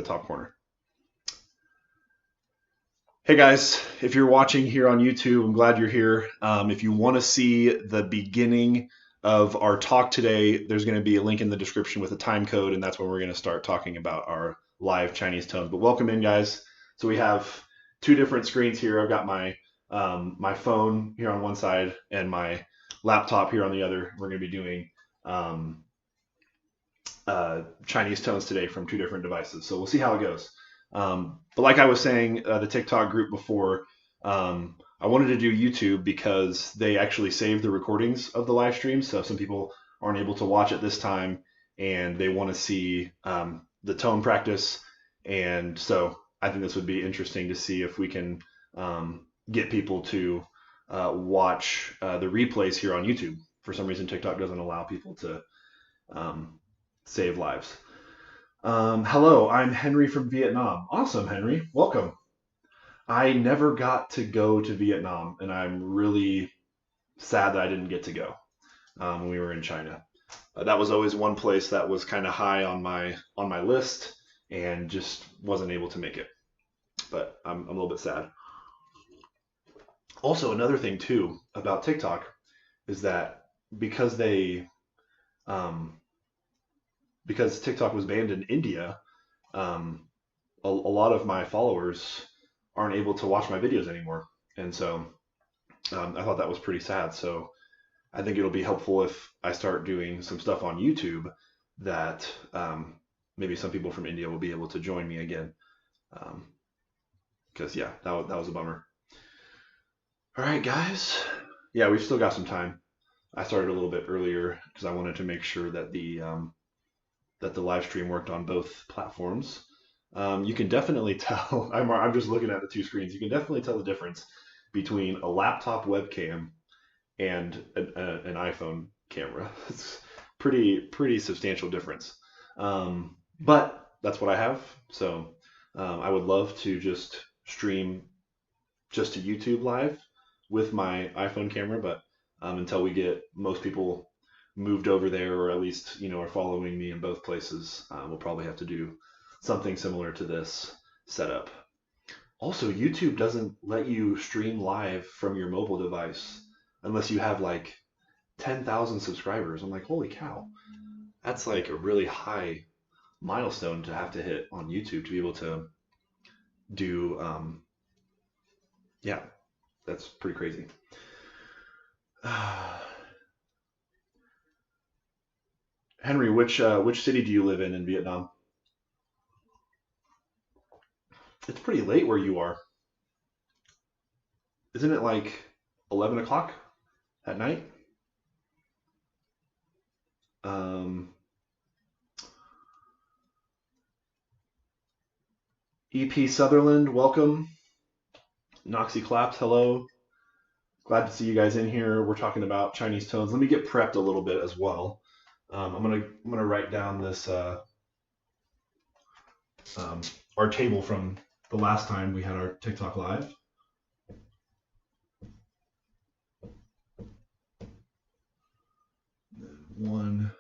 top corner. Hey guys, if you're watching here on YouTube, I'm glad you're here. If you want to see the beginning of our talk today, there's going to be a link in the description with a time code, and that's when we're going to start talking about our live Chinese tones. But welcome in, guys. So we have two different screens here. I've got my my phone here on one side and my laptop here on the other. We're going to be doing Chinese tones today from two different devices. So we'll see how it goes. But like I was saying, the TikTok group before, I wanted to do YouTube because they actually save the recordings of the live stream. So some people aren't able to watch it this time and they want to see the tone practice. And so I think this would be interesting to see if we can get people to watch the replays here on YouTube. For some reason, TikTok doesn't allow people to save lives. Hello, I'm Henry from Vietnam. Awesome, Henry. Welcome. I never got to go to Vietnam, and I'm really sad that I didn't get to go when we were in China. That was always one place that was kind of high on my list, and just wasn't able to make it. But I'm a little bit sad. Also, another thing too about TikTok is that because because TikTok was banned in India, a lot of my followers aren't able to watch my videos anymore. And so I thought that was pretty sad. So I think it'll be helpful if I start doing some stuff on YouTube that maybe some people from India will be able to join me again. Because, yeah, that was a bummer. All right, guys. Yeah, we've still got some time. I started a little bit earlier because I wanted to make sure that the live stream worked on both platforms. You can definitely tell, I'm just looking at the two screens, you can definitely tell the difference between a laptop webcam and an iPhone camera. It's pretty substantial difference. But that's what I have. So I would love to just stream just to YouTube live with my iPhone camera, but until we get most people moved over there, or at least are following me in both places, we'll probably have to do something similar to this setup. Also, YouTube doesn't let you stream live from your mobile device unless you have like 10,000 subscribers. I'm like, holy cow, that's like a really high milestone to have to hit on YouTube to be able to do yeah, that's pretty crazy. Henry, which city do you live in Vietnam? It's pretty late where you are. Isn't it like 11 o'clock at night? EP Sutherland, welcome. Noxy Claps, hello. Glad to see you guys in here. We're talking about Chinese tones. Let me get prepped a little bit as well. I'm gonna write down this our table from the last time we had our TikTok live. One,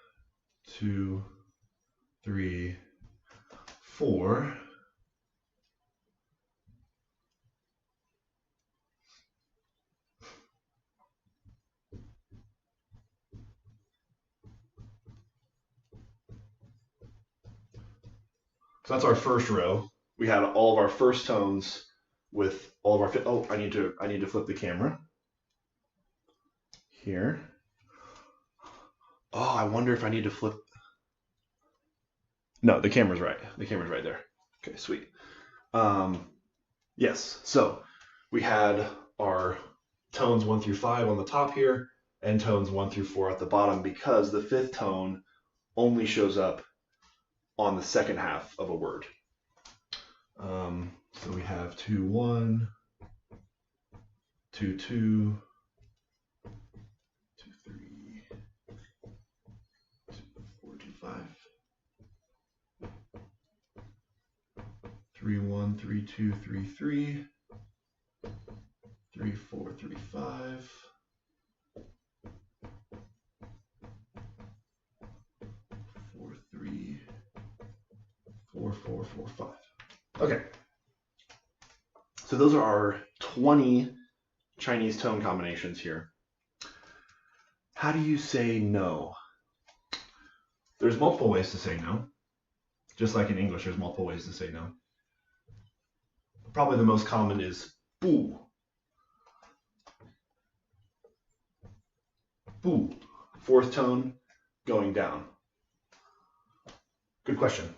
two, three, four. So that's our first row. We had all of our first tones with all of our oh, I need to flip the camera here. Oh, I wonder if I need to flip. No, the camera's right. The camera's right there. Okay, sweet. Yes, so we had our tones 1 through 5 on the top here and tones 1 through 4 at the bottom, because the fifth tone only shows up on the second half of a word. So we have 2, 1, 2, 2, 2, 3, 2, 4, 2, 5, 3, 1, 3, 2, 3, 3, 3, 4, 3, 5, 4, 3, 4, 4, 4, 5. Okay. So those are our 20 Chinese tone combinations here. How do you say no? There's multiple ways to say no. Just like in English, there's multiple ways to say no. Probably the most common is bu. Bu. Fourth tone going down. Good question.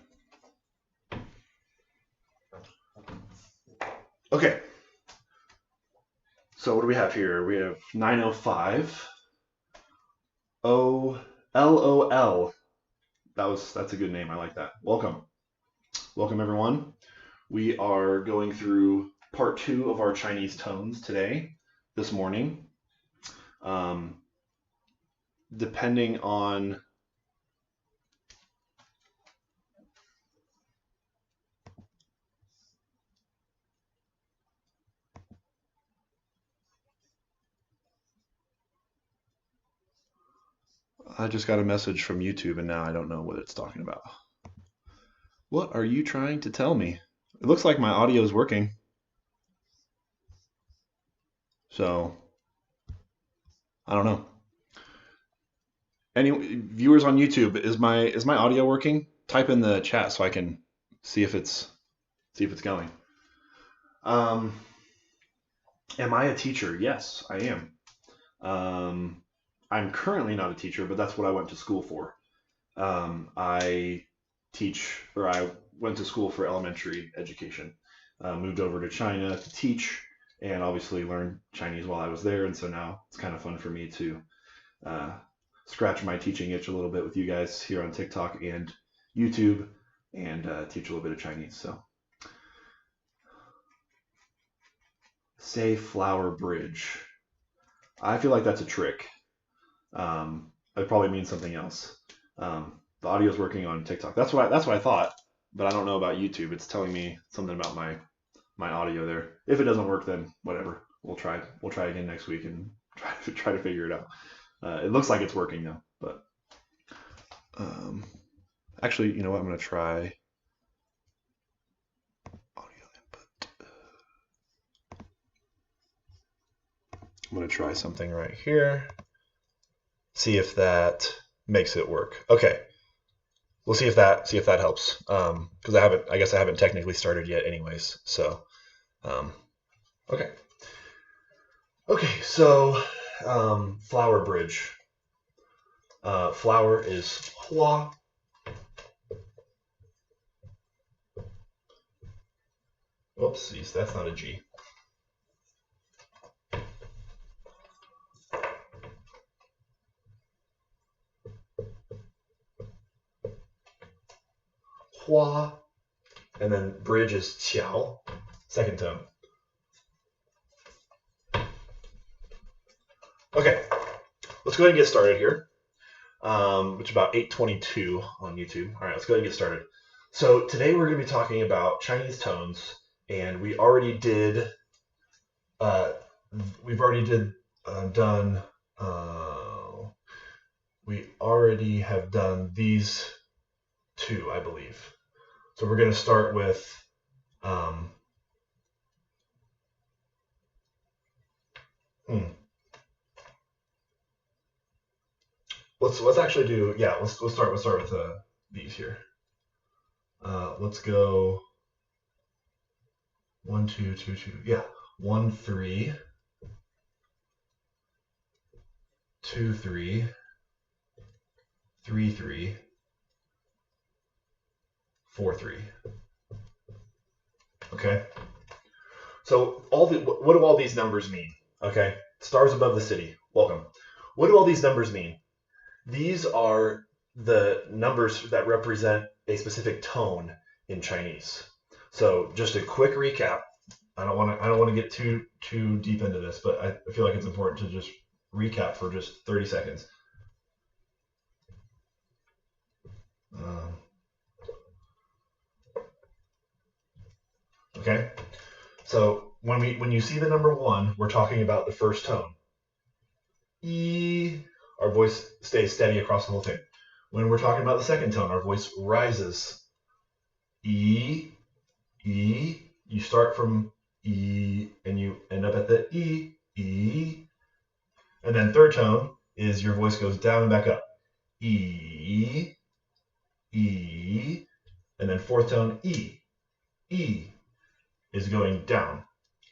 Okay. So what do we have here? We have 905. LOL. That's a good name. I like that. Welcome. Welcome everyone. We are going through part 2 of our Chinese tones this morning. Depending on I just got a message from YouTube and now I don't know what it's talking about. What are you trying to tell me? It looks like my audio is working. So, I don't know. Any viewers on YouTube, is my audio working? Type in the chat so I can see if it's going. Am I a teacher? Yes, I am. I'm currently not a teacher, but that's what I went to school for. I went to school for elementary education. Moved over to China to teach, and obviously learned Chinese while I was there. And so now it's kind of fun for me to scratch my teaching itch a little bit with you guys here on TikTok and YouTube, and teach a little bit of Chinese. So, say flower bridge. I feel like that's a trick. It probably means something else. The audio is working on TikTok. That's what I thought, but I don't know about YouTube. It's telling me something about my audio there. If it doesn't work, then whatever. We'll try again next week and try to figure it out. It looks like it's working though, but actually, you know what? I'm gonna try audio input. I'm gonna try something right here. See if that makes it work. Okay, we'll see if that helps. Because I guess I haven't technically started yet, anyways. So, okay. So, flower bridge. Flower is hua. Oopsies, that's not a G. Hua, and then bridge is qiao, second tone. Okay, let's go ahead and get started here. Which is about 8:22 on YouTube. All right, let's go ahead and get started. So today we're going to be talking about Chinese tones, and we already did. We already have done these two, I believe. So we're going to start with Let's actually do, yeah, let's start with these here. Let's go 1 2 2 2. Yeah, 1 3 2 3 3 3 4 3. Okay. So what do all these numbers mean? Okay. Stars above the city. Welcome. What do all these numbers mean? These are the numbers that represent a specific tone in Chinese. So just a quick recap. I don't want to get too deep into this, but I feel like it's important to just recap for just 30 seconds. Okay. So when you see the number 1, we're talking about the first tone. E. Our voice stays steady across the whole thing. When we're talking about the second tone, our voice rises E, E. You start from E and you end up at the E, E. And then third tone is your voice goes down and back up. E, E. And then fourth tone, E, E is going down.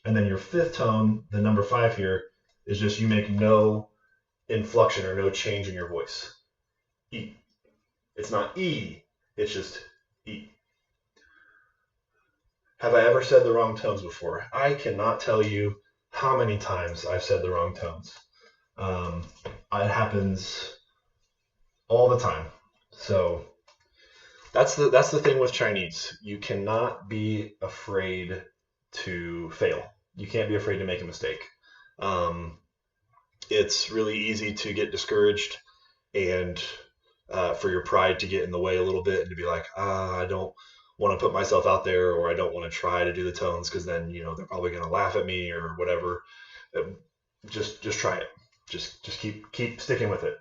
And then your fifth tone, the number 5 here, is just you make no inflection or no change in your voice. E. It's not E, it's just E. Have I ever said the wrong tones before? I cannot tell you how many times I've said the wrong tones. It happens all the time. So that's the thing with Chinese. You cannot be afraid to fail. You can't be afraid to make a mistake. It's really easy to get discouraged and for your pride to get in the way a little bit and to be like, I don't want to put myself out there, or I don't want to try to do the tones because then, they're probably going to laugh at me or whatever. Just try it. Just keep sticking with it.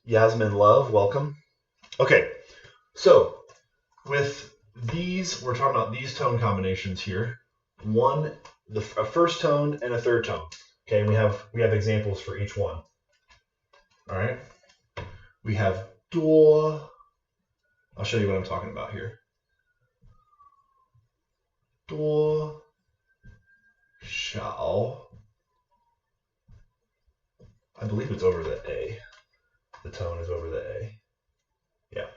Yasmin Love, welcome. Okay, so with these, we're talking about these tone combinations here. A first tone and a third tone. Okay, and we have examples for each one. All right, we have duo. I'll show you what I'm talking about here. Duo, shao. I believe it's over the A. The tone is over the A. Yeah.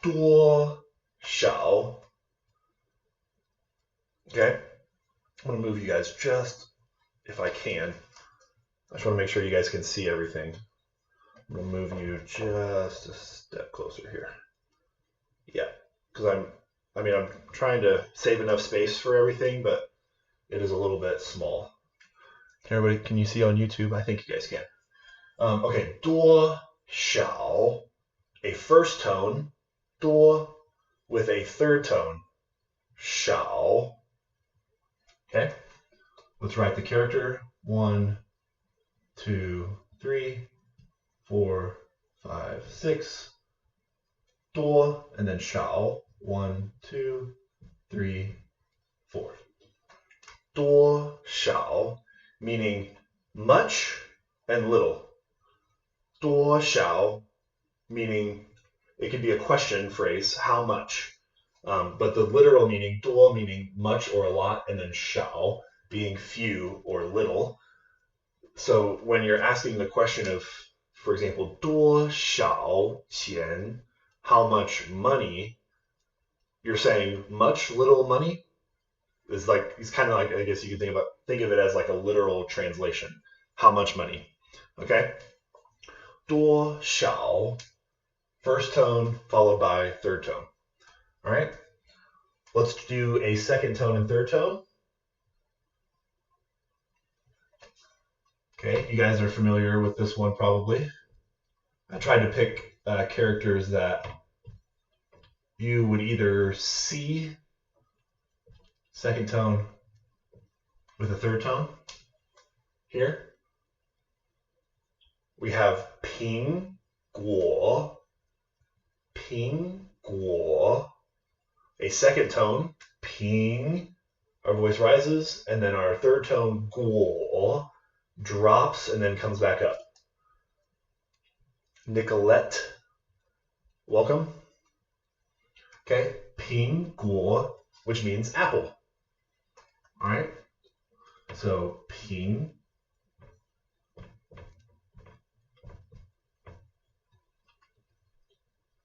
Duo, shao. Okay. I'm going to move you guys just, if I can. I just want to make sure you guys can see everything. I'm going to move you just a step closer here. Yeah, because I'm trying to save enough space for everything, but it is a little bit small. Can you see on YouTube? I think you guys can. Okay, duo, shao, a first tone, duo, with a third tone, shao. Okay, let's write the character. 1, 2, 3, 4, 5, 6. Duo, and then shao. 1, 2, 3, 4. Duo, shao, meaning much and little. Duo shao, meaning it could be a question phrase, how much? But the literal meaning, duo meaning much or a lot, and then shao being few or little. So when you're asking the question of, for example, 多少钱, how much money, you're saying much, little money? It's kind of like, I guess you could think of it as like a literal translation. How much money? Okay? 多少, first tone followed by third tone. All right? Let's do a second tone and third tone. Okay, you guys are familiar with this one probably. I tried to pick characters that you would either see second tone with a third tone. Here we have 苹果, 苹果, a second tone, 平, our voice rises, and then our third tone, 果, drops and then comes back up. Nicolette, welcome. Okay, 苹果, which means apple. All right, so 苹,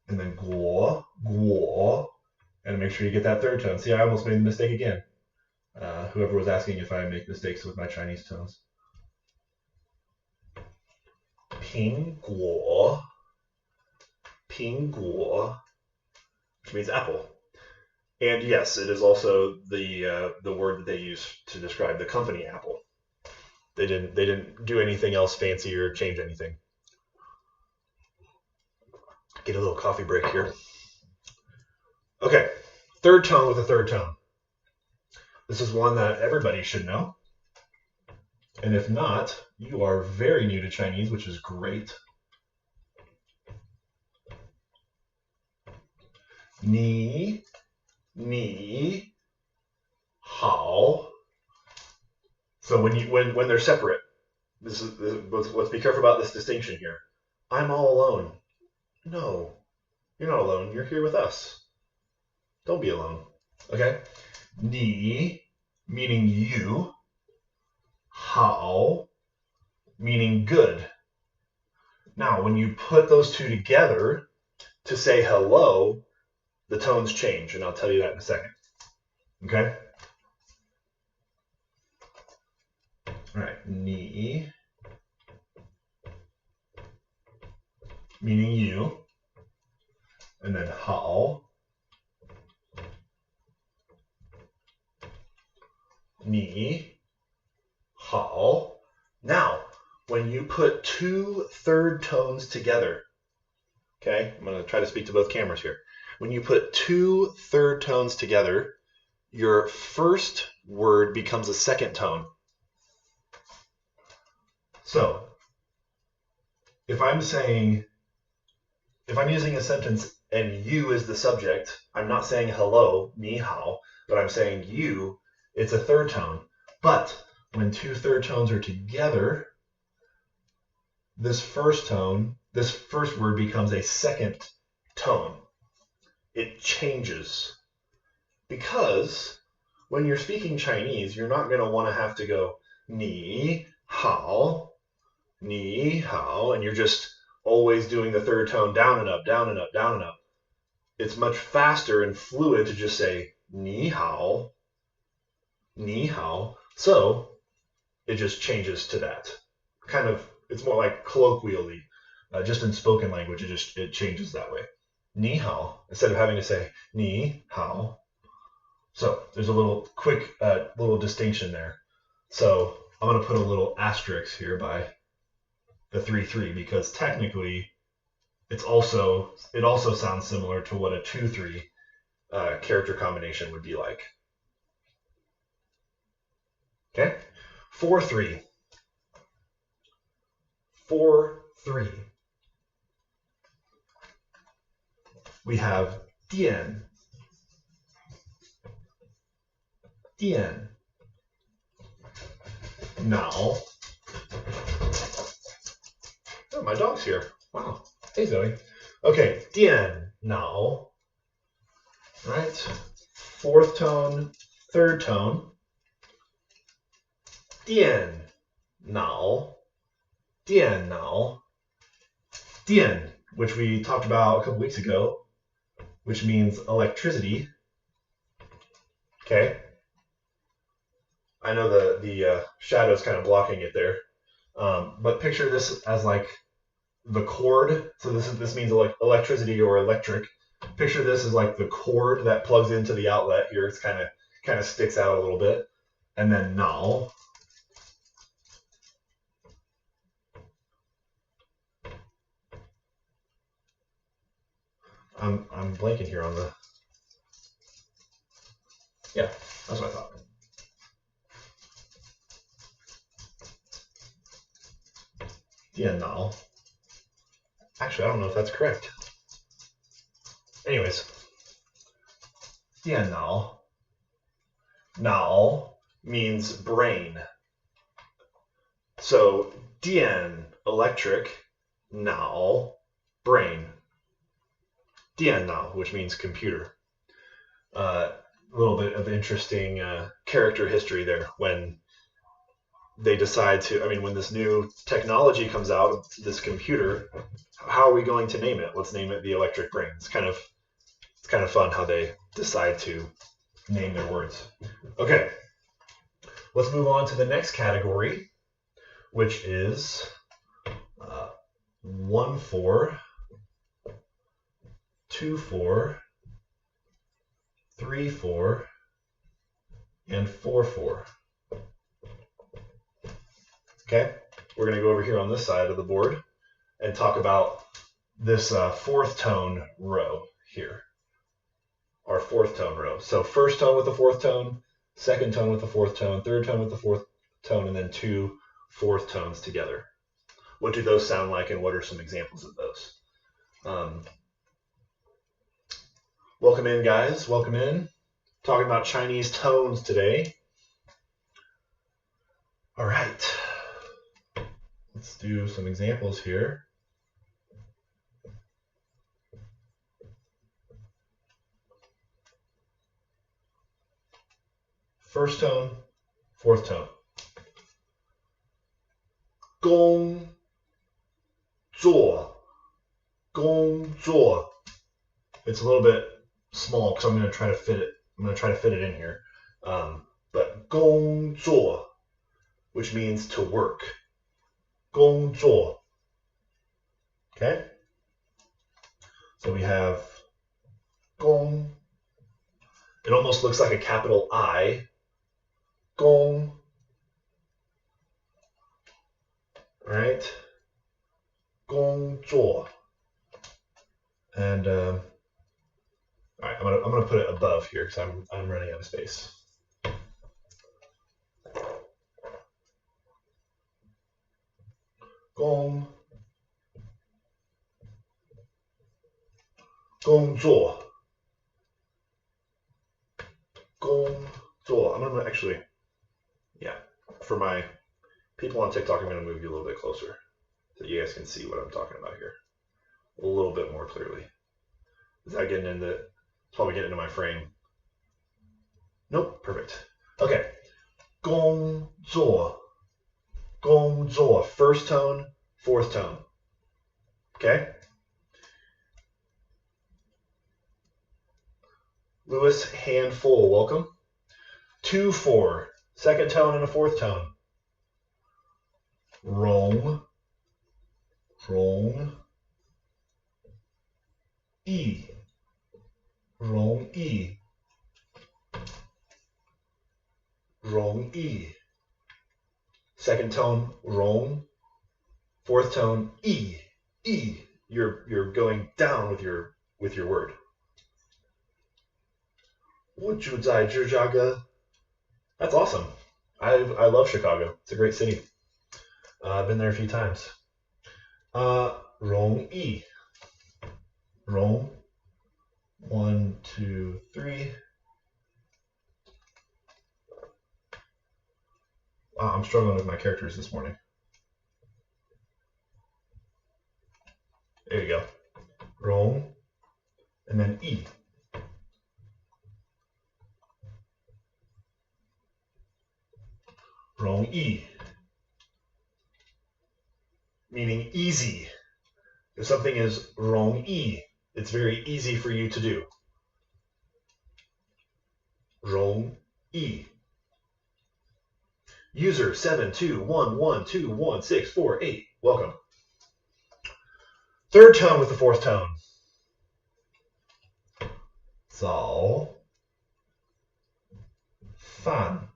and then 果, 果, and make sure you get that third tone. See, I almost made the mistake again. Whoever was asking if I make mistakes with my Chinese tones. 苹果, 苹果, which means apple. And yes, it is also the word that they use to describe the company Apple. They didn't do anything else fancy or change anything. Get a little coffee break here. Okay, third tone with a third tone. This is one that everybody should know. And if not, you are very new to Chinese, which is great. 你 你 好. So when they're separate, let's be careful about this distinction here. I'm all alone. No, you're not alone. You're here with us. Don't be alone. Okay? 你 meaning you. 好 meaning good. Now, when you put those two together to say hello, the tones change, and I'll tell you that in a second. Okay? All right. 你 meaning you, and then 好 你 好. Now, when you put two third tones together, okay, I'm going to try to speak to both cameras here. When you put two third tones together, your first word becomes a second tone. So, if I'm using a sentence and you is the subject, I'm not saying hello, 你好, but I'm saying you, it's a third tone. But when two third tones are together, this first word becomes a second tone. It changes. Because when you're speaking Chinese, you're not going to want to have to go 你好, 你好, and you're just always doing the third tone down and up, down and up, down and up. It's much faster and fluid to just say 你好, 你好. So it just changes to that. Kind of, it's more like colloquially, just in spoken language, it changes that way. 你好, instead of having to say 你好. So there's a little quick little distinction there. So I'm going to put a little asterisk here by the 3-3 because technically it also sounds similar to what a 2-3 character combination would be like. Okay, 4-3. 4-3. We have 电 电 now. Oh, my dog's here. Wow. Hey, Zoe. Okay, 电 now. Right? Fourth tone, third tone. 电脑 电脑 电, which we talked about a couple weeks ago, which means electricity. Okay. I know the shadow's kind of blocking it there, but picture this as like the cord. So this means electricity or electric. Picture this as like the cord that plugs into the outlet here. It's kind of sticks out a little bit, and then 脑. I'm blanking here on the. Yeah, that's what I thought. now. Actually, I don't know if that's correct. Anyways, 电脑. Now means brain. So 电 electric, 脑 brain. 电脑, which means computer. A little bit of interesting character history there when they decide to, when this new technology comes out, this computer, how are we going to name it? Let's name it the electric brain. It's kind of fun how they decide to name their words. Okay, let's move on to the next category, which is 1-4, 2-4, 3-4, and 4-4. Okay, we're going to go over here on this side of the board and talk about this fourth tone row here. Our fourth tone row. So first tone with the fourth tone, second tone with the fourth tone, third tone with the fourth tone, and then two fourth tones together. What do those sound like, and what are some examples of those? Welcome in, guys. Welcome in. Talking about Chinese tones today. All right. Let's do some examples here. First tone, fourth tone. Gong, zuo, gong, zuo. It's a little bit small because I'm going to try to fit it. I'm going to try to fit it in here. But gong, zuo, which means to work. Gong, zuo. Okay? So we have gong. It almost looks like a capital I. Gong. All right. Gong, zuo. And all right, I'm gonna put it above here because I'm running out of space. Gong, gong zuo, gong zuo. I'm gonna actually, yeah, for my people on TikTok, I'm gonna move you a little bit closer so you guys can see what I'm talking about here a little bit more clearly. Is that getting into? It's probably getting into my frame. Nope, perfect. Okay, gong zuo. Gong zuo, first tone, fourth tone. Okay? Lewis Handful, welcome. 2-4, second tone and a fourth tone. Rong, rong, yi, rong yi, rong yi. Second tone, rong. Fourth tone, yi, yi. You're going down with your word. 我住在芝加哥. That's awesome. I love Chicago. It's a great city. I've been there a few times. 容易. Rong. 1, 2, 3. I'm struggling with my characters this morning. There you go. Rong. And then yi. Rong yi. Meaning easy. If something is rong yi, it's very easy for you to do. Rong yi. User 721121648. Welcome. Third tone with the fourth tone. 早饭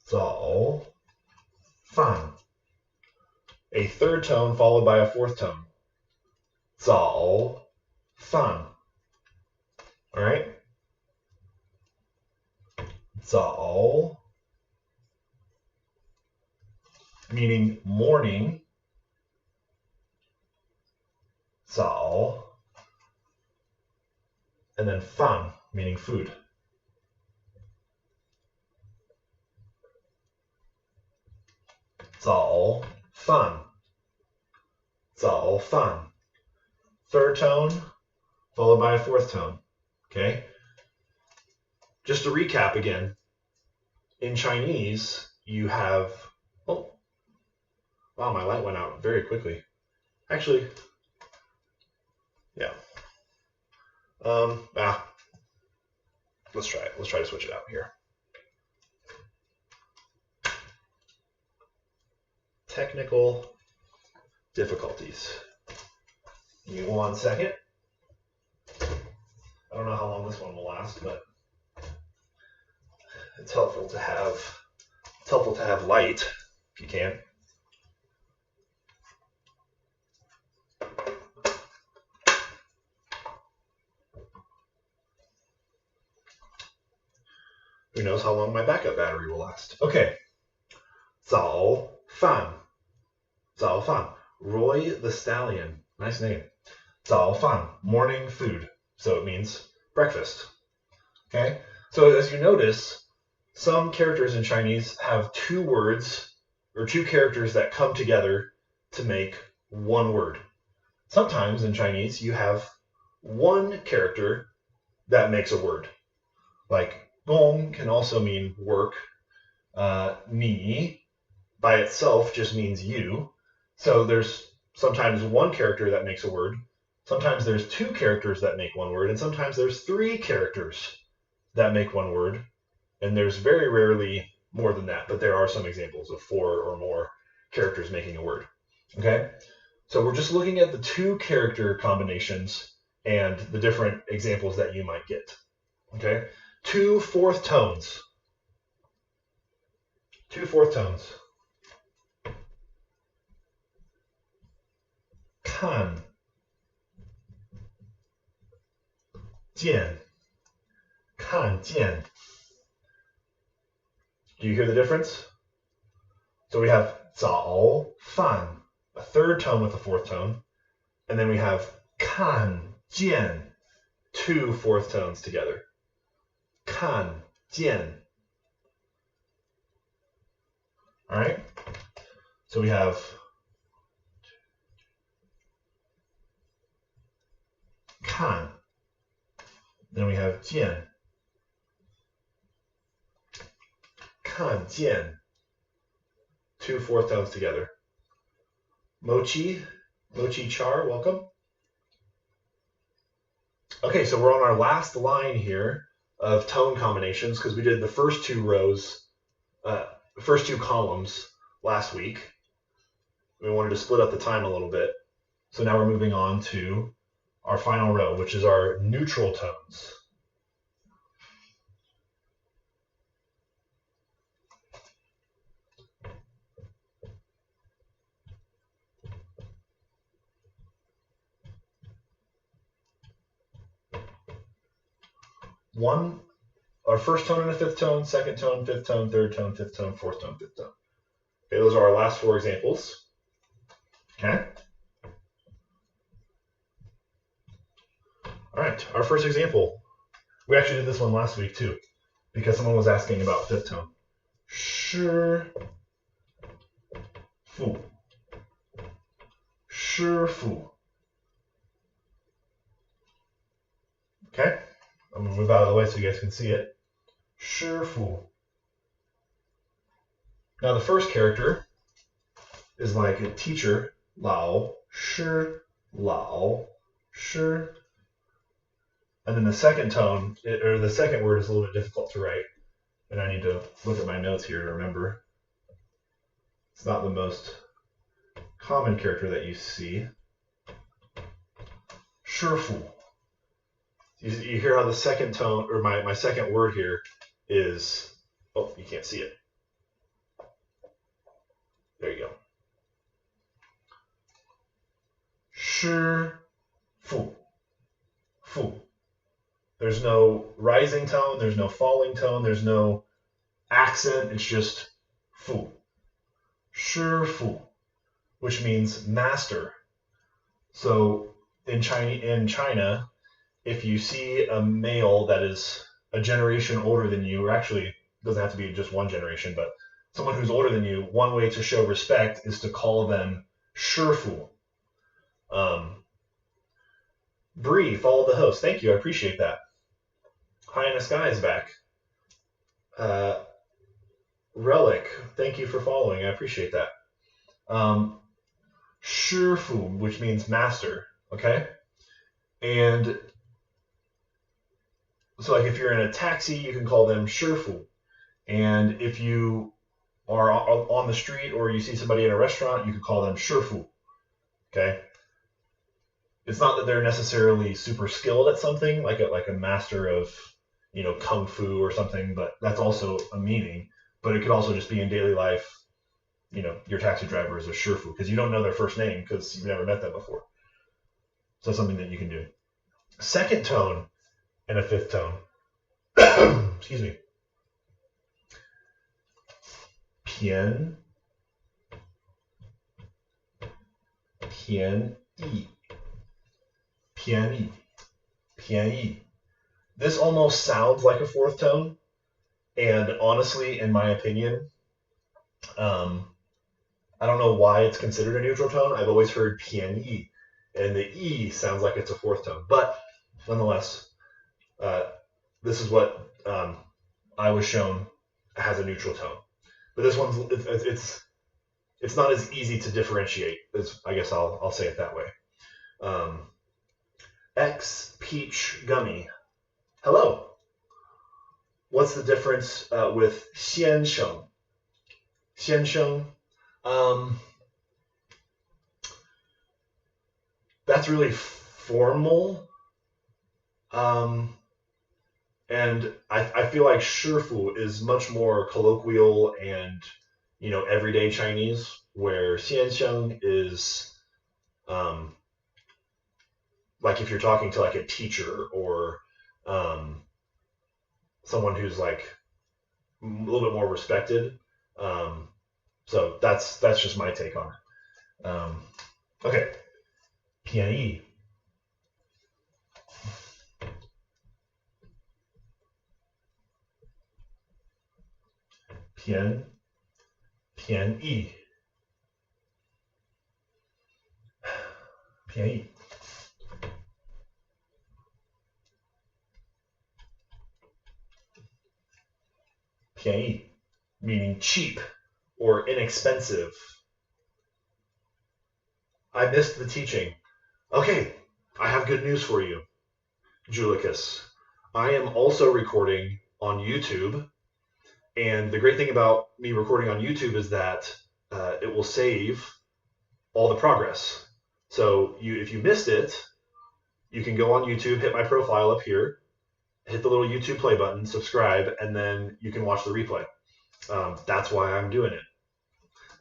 早饭. A third tone followed by a fourth tone. 早饭. All right? 早 meaning morning. 早 and then 饭 meaning food. 早饭早饭. Third tone followed by a fourth tone. Okay? Just to recap again, in Chinese, you have, oh, wow, my light went out very quickly. Actually, yeah. Let's try it. Let's try to switch it out here. Technical difficulties. Give me 1 second. I don't know how long this one will last, but it's helpful to have light if you can. Who knows how long my backup battery will last? Okay. 早饭. 早饭. Roy the Stallion. Nice name. 早饭, morning food. So it means breakfast. Okay? So as you notice, some characters in Chinese have two words or two characters that come together to make one word. Sometimes in Chinese, you have one character that makes a word. Like gong can also mean work. Ni by itself just means you. So there's sometimes one character that makes a word. Sometimes there's two characters that make one word. And sometimes there's three characters that make one word. And there's very rarely more than that. But there are some examples of four or more characters making a word. Okay? So we're just looking at the two character combinations and the different examples that you might get. Okay? 2 fourth tones. 2 fourth tones. 看见 看见. Do you hear the difference? So we have 早饭, a third tone with a fourth tone, and then we have 看见, 2 fourth tones together. 看见. All right? So we have 看, then we have 见. 看见. 2 fourth tones together. Mochi Char, welcome. Okay, so we're on our last line here of tone combinations because we did the first two rows, first two columns last week. We wanted to split up the time a little bit. So now we're moving on to our final row, which is our neutral tones. Our first tone and a fifth tone, second tone, fifth tone, third tone, fifth tone, fourth tone, fifth tone. Okay, those are our last 4 examples. Okay. All right, our first example. We actually did this one last week too, because someone was asking about fifth tone. 师傅 师傅. Okay, I'm going to move out of the way so you guys can see it. 师傅. Now the first character is like a teacher, 老师 lao shi. And then the second tone, or the second word is a little bit difficult to write. And I need to look at my notes here to remember. It's not the most common character that you see. 师傅. You hear how the second tone, or my second word here is, oh, you can't see it. There you go. 师傅. Fu. There's no rising tone, there's no falling tone, there's no accent, it's just fu. 师傅, which means master. So in China, if you see a male that is a generation older than you, or actually doesn't have to be just one generation, but someone who's older than you, one way to show respect is to call them 师傅. Bree, follow the host. Thank you, I appreciate that. High in the Sky is back. Relic, thank you for following. I appreciate that. 师傅, which means master. Okay? And so like if you're in a taxi, you can call them 师傅. And if you are on the street or you see somebody in a restaurant, you can call them 师傅. Okay? It's not that they're necessarily super skilled at something, like a master of, kung fu or something, but that's also a meaning. But it could also just be in daily life, your taxi driver is a 师傅, because you don't know their first name because you've never met them before. So that's something that you can do. Second tone and a fifth tone. Excuse me. 便宜便宜, 便宜. This almost sounds like a fourth tone, and honestly, in my opinion, I don't know why it's considered a neutral tone. I've always heard 便宜, and the E sounds like it's a fourth tone. But nonetheless, this is what I was shown has a neutral tone. But this one's it's not as easy to differentiate. I guess I'll say it that way. X peach gummy. Hello. What's the difference with 先生? 先生. That's really formal. And I feel like 师傅 is much more colloquial and, everyday Chinese, where 先生 is like if you're talking to like a teacher or someone who's like a little bit more respected. So that's just my take on it. Okay. 便宜. 便宜. 便宜. 便宜, meaning cheap or inexpensive. I missed the teaching. Okay, I have good news for you, Julicus. I am also recording on YouTube, and the great thing about me recording on YouTube is that it will save all the progress. So if you missed it, you can go on YouTube, hit my profile up here, hit the little YouTube play button, subscribe, and then you can watch the replay. That's why I'm doing it.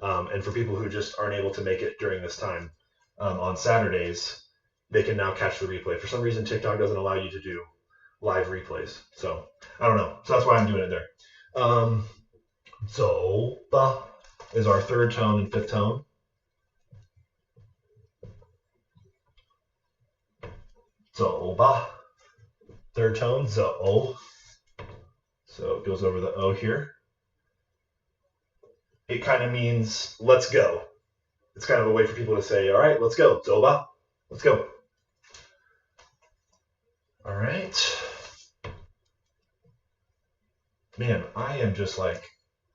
And for people who just aren't able to make it during this time on Saturdays, they can now catch the replay. For some reason, TikTok doesn't allow you to do live replays. So I don't know. So that's why I'm doing it there. 走吧 is our third tone and fifth tone. 走吧. Third tone, 走. So it goes over the O here. It kind of means let's go. It's kind of a way for people to say, all right, let's go. 走吧. Let's go. All right. Man, I am just like,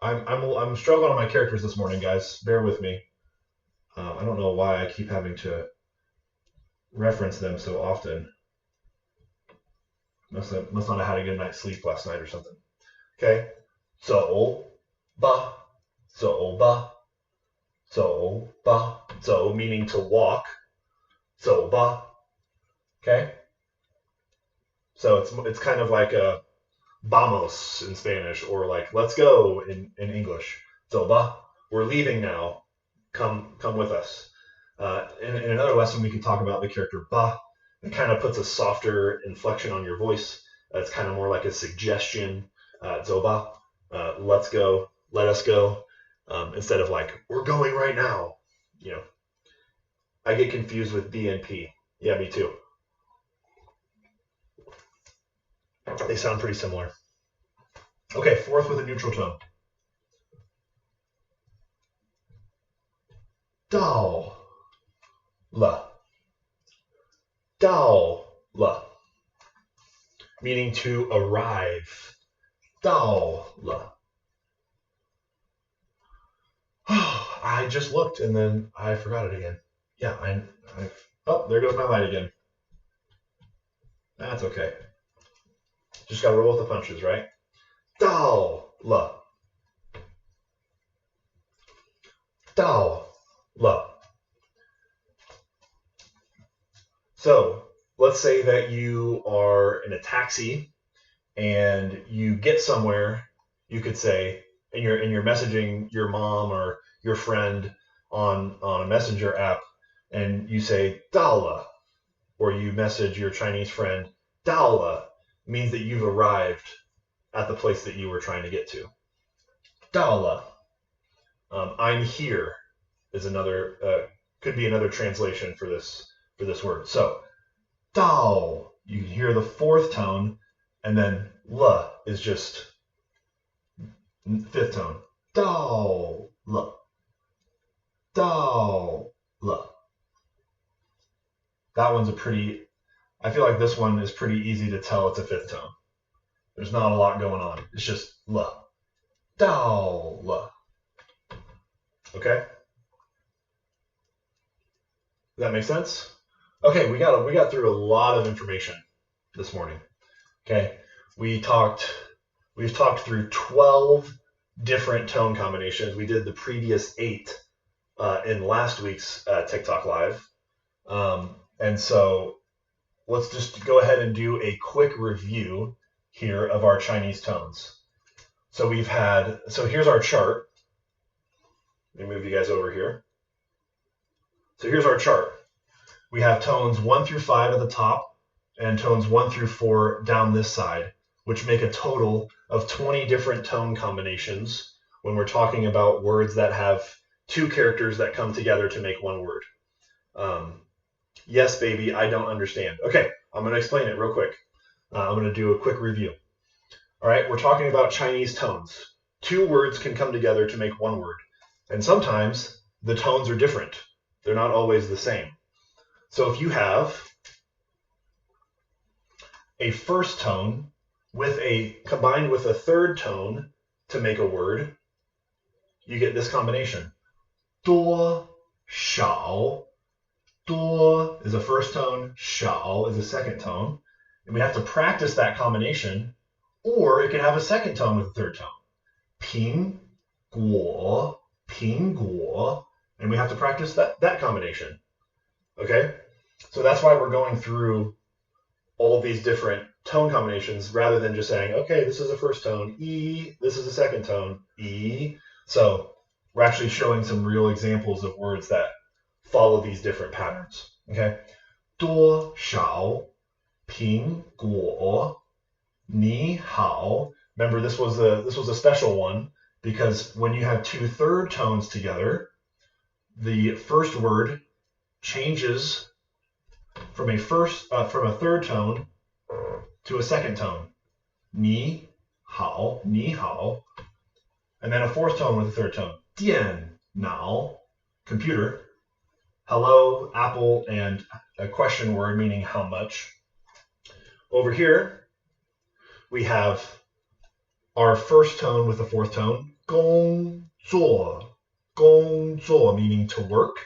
I'm struggling on my characters this morning, guys. Bear with me. I don't know why I keep having to reference them so often. Must not have had a good night's sleep last night or something. Okay. 走吧. 走吧. 走吧. 走 meaning to walk. 走吧. Okay. So it's kind of like a vamos in Spanish, or like let's go in English. 走吧. We're leaving now. Come with us. In another lesson, we could talk about the character ba. It kind of puts a softer inflection on your voice. It's kind of more like a suggestion. 走吧. Let's go. Let us go. Instead of like, we're going right now. I get confused with B and P. Yeah, me too. They sound pretty similar. Okay, fourth with a neutral tone. 到了. 到了. Meaning to arrive. 到了. I just looked and then I forgot it again. Yeah, oh, there goes my light again. That's okay. Just gotta roll with the punches, right? 到了. 到了. So let's say that you are in a taxi and you get somewhere. You could say, and you're messaging your mom or your friend on a messenger app, and you say 到了, or you message your Chinese friend 到了, means that you've arrived at the place that you were trying to get to. 到了. I'm here is another could be another translation for this word. So Dao. You can hear the fourth tone, and then L is just fifth tone. Dao L. Dao L. That one's I feel like this one is pretty easy to tell it's a fifth tone. There's not a lot going on. It's just L. Dao L. Okay? Does that make sense? Okay, we got through a lot of information this morning. Okay, we've talked through 12 different tone combinations. We did the previous 8 in last week's TikTok live, and so let's just go ahead and do a quick review here of our Chinese tones. So here's our chart. Let me move you guys over here. So here's our chart. We have tones 1 through 5 at the top and tones 1 through 4 down this side, which make a total of 20 different tone combinations when we're talking about words that have 2 characters that come together to make one word. Yes, baby, I don't understand. Okay, I'm going to explain it real quick. I'm going to do a quick review. All right, we're talking about Chinese tones. 2 words can come together to make one word, and sometimes the tones are different. They're not always the same. So if you have a first tone combined with a third tone to make a word, you get this combination. 多少. 多 is a first tone, 少 is a second tone, and we have to practice that combination, or it could have a second tone with a third tone. 苹果, 苹果, and we have to practice that combination. Okay, so that's why we're going through all of these different tone combinations rather than just saying, okay, this is a first tone, E, this is a second tone, E. So we're actually showing some real examples of words that follow these different patterns. Okay, 多少苹果你好. Remember, this was a special one because when you have 2 third tones together, the first word changes from a third tone to a second tone. 你好, 你好, and then a fourth tone with a third tone. 电脑, computer. Hello, Apple, and a question word meaning how much. Over here, we have our first tone with the fourth tone. 工作, 工作, meaning to work.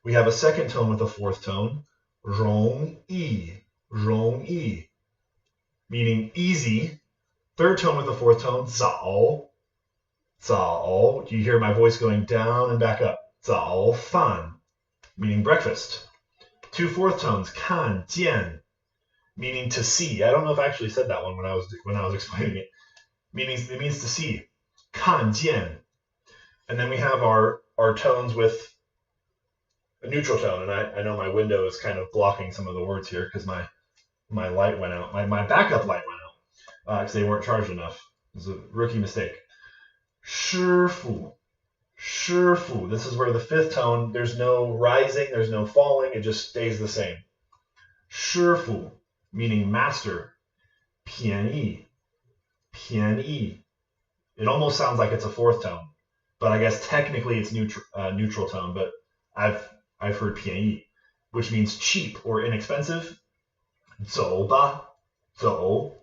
We have a second tone with a fourth tone, 容易, 容易, meaning easy. Third tone with the fourth tone, 早, 早. Do you hear my voice going down and back up? 早饭, meaning breakfast. 2 fourth tones, 看见, meaning to see. I don't know if I actually said that one when I was explaining it. It means to see. 看见. And then we have our tones with a neutral tone, and I know my window is kind of blocking some of the words here because my light went out. My backup light went out because they weren't charged enough. It was a rookie mistake. 师傅, 师傅. This is where the fifth tone, there's no rising, there's no falling, it just stays the same. 师傅, meaning master. 便宜, 便宜. It almost sounds like it's a fourth tone, but I guess technically it's neutral tone, but I've heard 便宜, which means cheap or inexpensive. 走吧, 走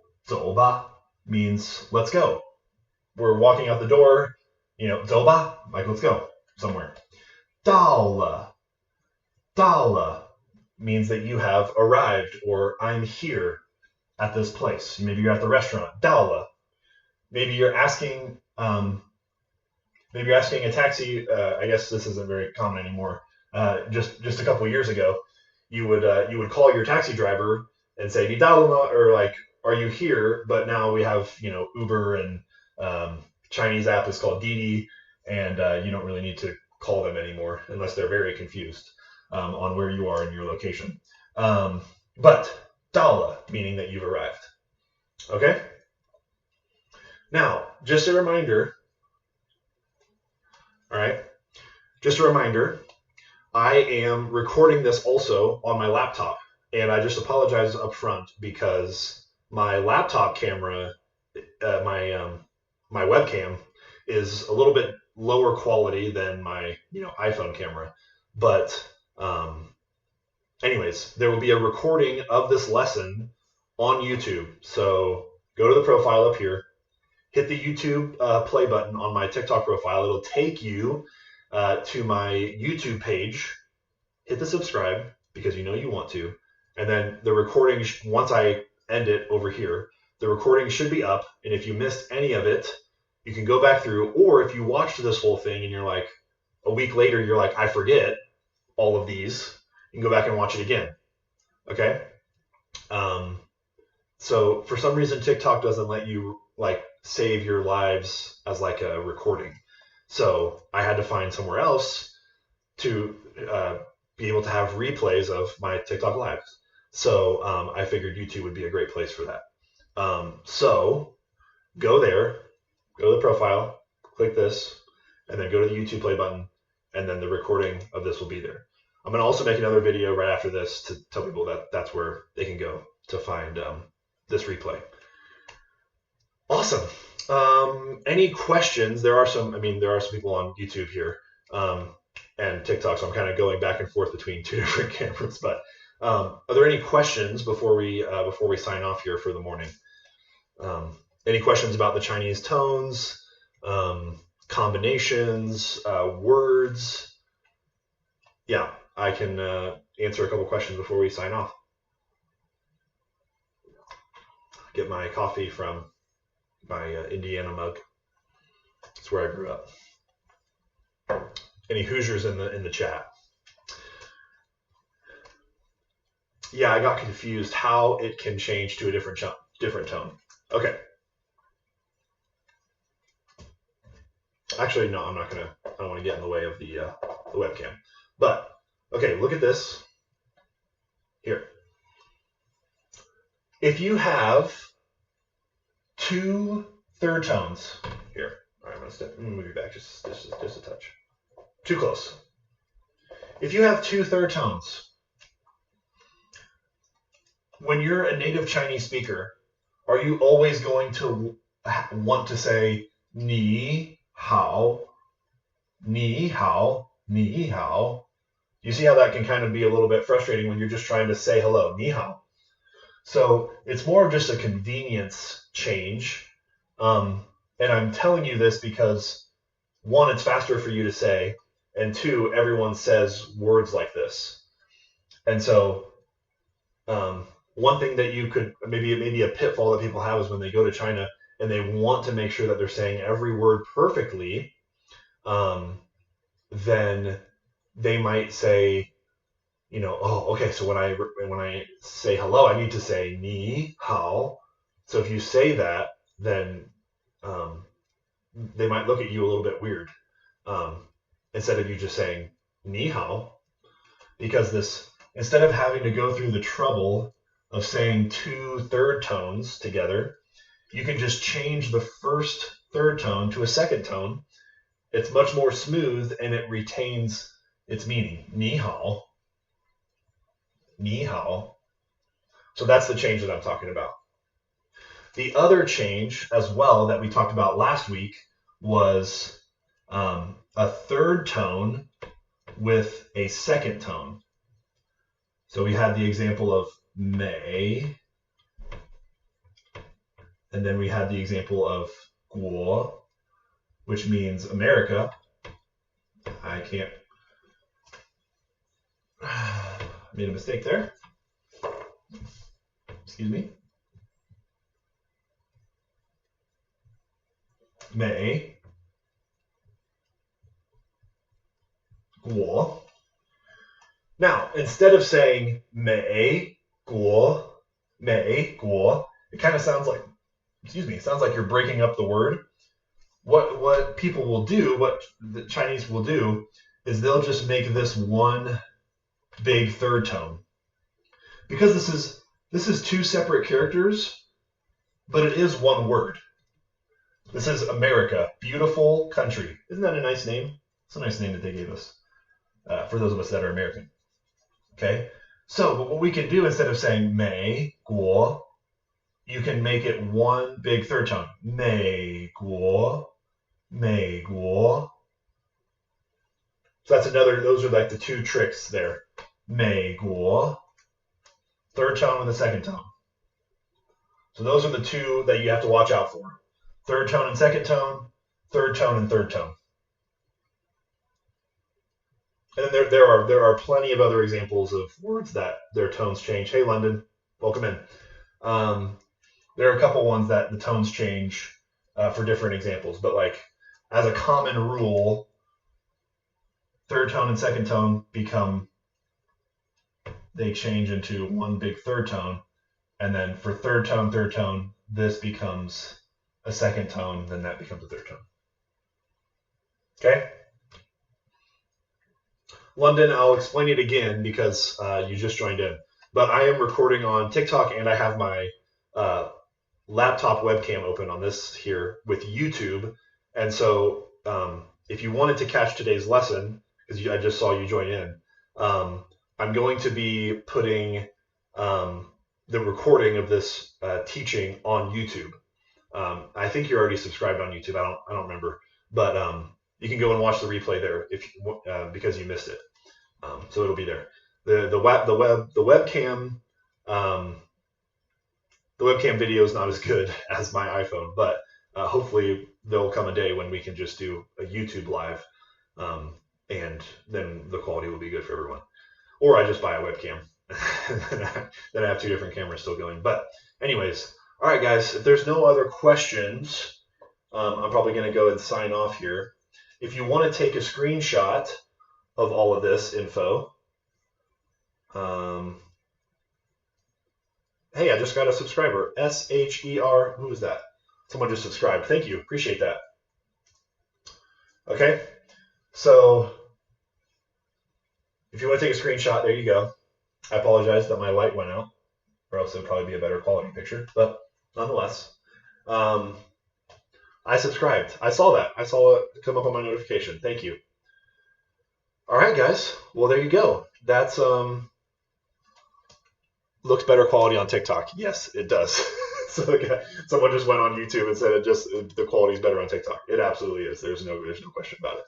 吧, means let's go. We're walking out the door, 走吧, like let's go somewhere. 到了, 到了 means that you have arrived or I'm here at this place. Maybe you're at the restaurant. 到了. Maybe you're asking a taxi. I guess this isn't very common anymore. Just a couple of years ago, you would call your taxi driver and say 你到了吗? Or like, are you here? But now we have Uber, and Chinese app is called Didi, and you don't really need to call them anymore unless they're very confused on where you are in your location. But 到了 meaning that you've arrived. Okay. Now, just a reminder. All right. Just a reminder. I am recording this also on my laptop. And I just apologize up front because my laptop camera, my webcam, is a little bit lower quality than my iPhone camera. But anyways, there will be a recording of this lesson on YouTube. So go to the profile up here, hit the YouTube play button on my TikTok profile. It'll take you to my YouTube page. Hit the subscribe because you know you want to. And then the recording, once I end it over here, the recording should be up. And if you missed any of it, you can go back through. Or if you watched this whole thing and you're like, a week later, you're like, I forget all of these, you can go back and watch it again. Okay? So for some reason, TikTok doesn't let you like save your lives as like a recording. So I had to find somewhere else to be able to have replays of my TikTok lives. So I figured YouTube would be a great place for that. So go there, go to the profile, click this, and then go to the YouTube play button, and then the recording of this will be there. I'm going to also make another video right after this to tell people that that's where they can go to find this replay. Awesome. Any questions? There are some people on YouTube here and TikTok, so I'm kind of going back and forth between two different cameras. But are there any questions before we sign off here for the morning? Any questions about the Chinese tones, combinations, words? Yeah, I can answer a couple questions before we sign off. Get my coffee from my Indiana mug. That's where I grew up. Any Hoosiers in the chat? Yeah, I got confused how it can change to a different tone. Okay. Actually, no, I don't want to get in the way of the webcam. But okay, look at this here. If you have two third tones here, all right, I'm gonna move you back just a touch. Too close. If you have two third tones, when you're a native Chinese speaker, are you always going to want to say ni hao, ni hao, ni hao? You see how that can kind of be a little bit frustrating when you're just trying to say hello, ni hao. So it's more of just a convenience change. And I'm telling you this because, one, it's faster for you to say, and two, everyone says words like this. And so one thing that you could, maybe a pitfall that people have is when they go to China and they want to make sure that they're saying every word perfectly, then they might say, oh, okay, so when I say hello, I need to say ni hao. So if you say that, then they might look at you a little bit weird instead of you just saying ni hao, because instead of having to go through the trouble of saying two third tones together, you can just change the first third tone to a second tone. It's much more smooth and it retains its meaning. Ni hao. Ni hao. So that's the change that I'm talking about. The other change as well that we talked about last week was a third tone with a second tone. So we had the example of Mei, and then we had the example of Guo, which means America. I made a mistake there. Excuse me. Mei, Guo. Now, instead of saying Mei, Guo, it kind of sounds like, it sounds like you're breaking up the word. What people will do, what the Chinese will do, is they'll just make this one big third tone. Because this is two separate characters, but it is one word. This is America, beautiful country. Isn't that a nice name? It's a nice name that they gave us for those of us that are American. Okay, So, but what we can do instead of saying 美国, you can make it one big third tone. 美国, 美国. So that's another, those are like the two tricks there. 美国, third tone and the second tone. So those are the two that you have to watch out for. Third tone and second tone, third tone and third tone. And then there are plenty of other examples of words that their tones change. Hey, London, welcome in. There are a couple ones that the tones change for different examples, but like as a common rule, third tone and second tone they change into one big third tone, and then for third tone, this becomes a second tone, then that becomes a third tone. Okay? London, I'll explain it again because you just joined in. But I am recording on TikTok, and I have my laptop webcam open on this here with YouTube. And so if you wanted to catch today's lesson, because I just saw you join in, I'm going to be putting the recording of this teaching on YouTube. I think you're already subscribed on YouTube. I don't remember, but you can go and watch the replay there if because you missed it. So it'll be there. The webcam video is not as good as my iPhone, but hopefully there'll come a day when we can just do a YouTube live, and then the quality will be good for everyone. Or I just buy a webcam, then I have two different cameras still going. But anyways, all right, guys, if there's no other questions, I'm probably going to go and sign off here. If you want to take a screenshot of all of this info, hey, I just got a subscriber, SHER, who is that? Someone just subscribed. Thank you, appreciate that. Okay, so if you want to take a screenshot, there you go. I apologize that my light went out, or else it would probably be a better quality picture, but nonetheless, I subscribed. I saw that. I saw it come up on my notification. Thank you. All right, guys. Well, there you go. That's looks better quality on TikTok. Yes, it does. So someone just went on YouTube and said the quality is better on TikTok. It absolutely is. There's no question about it.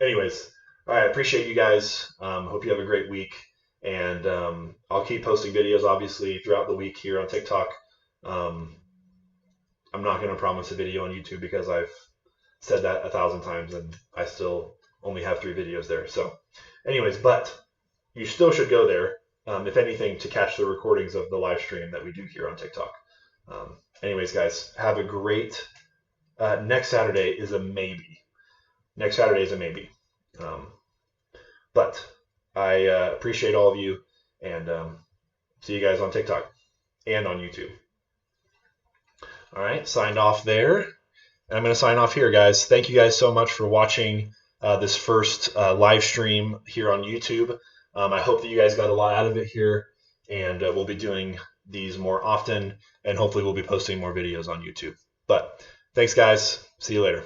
Anyways, all right. I appreciate you guys. Hope you have a great week, and I'll keep posting videos obviously throughout the week here on TikTok. I'm not going to promise a video on YouTube because I've said that 1,000 times and I still only have 3 videos there. So anyways, but you still should go there, if anything, to catch the recordings of the live stream that we do here on TikTok. Anyways, guys, have a great, next Saturday is a maybe. Next Saturday is a maybe. But I appreciate all of you, and see you guys on TikTok and on YouTube. All right, signed off there. And I'm going to sign off here, guys. Thank you guys so much for watching this first live stream here on YouTube. I hope that you guys got a lot out of it here, and we'll be doing these more often, and hopefully we'll be posting more videos on YouTube. But thanks, guys. See you later.